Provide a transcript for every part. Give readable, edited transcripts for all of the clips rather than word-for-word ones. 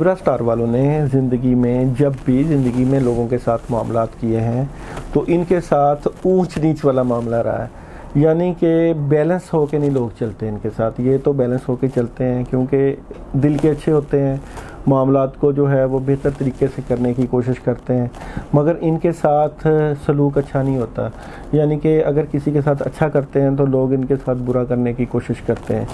لیبرا star والوں نے زندگی میں جب بھی زندگی میں لوگوں کے ساتھ معاملات کیے ہیں تو ان کے ساتھ اونچ نیچ والا معاملہ رہا ہے، یعنی کہ بیلنس ہو کے نہیں لوگ چلتے ان کے ساتھ۔ یہ تو بیلنس ہو کے چلتے ہیں کیونکہ دل کے اچھے ہوتے ہیں، معاملات کو جو ہے وہ بہتر طریقے سے کرنے کی کوشش کرتے ہیں، مگر ان کے ساتھ سلوک اچھا نہیں ہوتا، یعنی کہ اگر کسی کے ساتھ اچھا کرتے ہیں تو لوگ ان کے ساتھ برا کرنے کی کوشش کرتے ہیں۔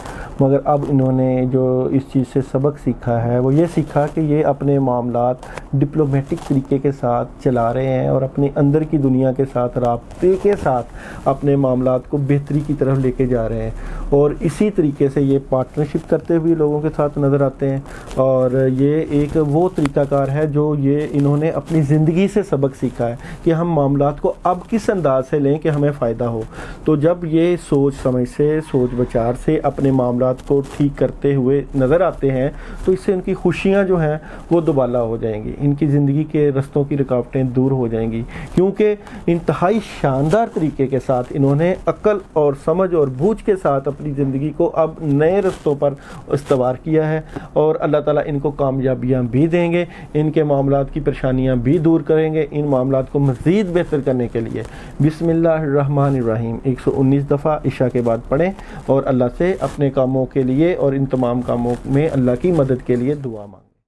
مگر اب انہوں نے جو اس چیز سے سبق سیکھا ہے وہ یہ سیکھا کہ یہ اپنے معاملات ڈپلومیٹک طریقے کے ساتھ چلا رہے ہیں اور اپنے اندر کی دنیا کے ساتھ رابطے کے ساتھ اپنے معاملات کو بہتری کی طرف لے کے جا رہے ہیں، اور اسی طریقے سے یہ پارٹنرشپ کرتے ہوئے لوگوں کے ساتھ نظر آتے ہیں۔ اور یہ ایک وہ طریقہ کار ہے جو یہ انہوں نے اپنی زندگی سے سبق سیکھا ہے کہ ہم معاملات کو اب کس انداز سے لیں کہ ہمیں فائدہ ہو۔ تو جب یہ سوچ سمجھ سے، سوچ بچار سے اپنے معاملات کو ٹھیک کرتے ہوئے نظر آتے ہیں تو اس سے ان کی خوشیاں جو ہیں وہ دوبالا ہو جائیں گی، ان کی زندگی کے رستوں کی رکاوٹیں دور ہو جائیں گی، کیونکہ انتہائی شاندار طریقے کے ساتھ انہوں نے عقل اور سمجھ اور بوجھ کے ساتھ اپنی زندگی کو اب نئے رستوں پر استوار کیا ہے، اور اللہ تعالیٰ ان کو کامیابیاں بھی دیں گے، ان کے معاملات کی پریشانیاں بھی دور کریں گے، ان معاملات کو مزید بہتر کرنے کے لیے بسم اللہ الرحمن الرحیم 119 دفعہ عشاء کے بعد پڑھیں، اور اللہ سے اپنے کاموں کے لیے اور ان تمام کاموں میں اللہ کی مدد کے لیے دعا مانگیں۔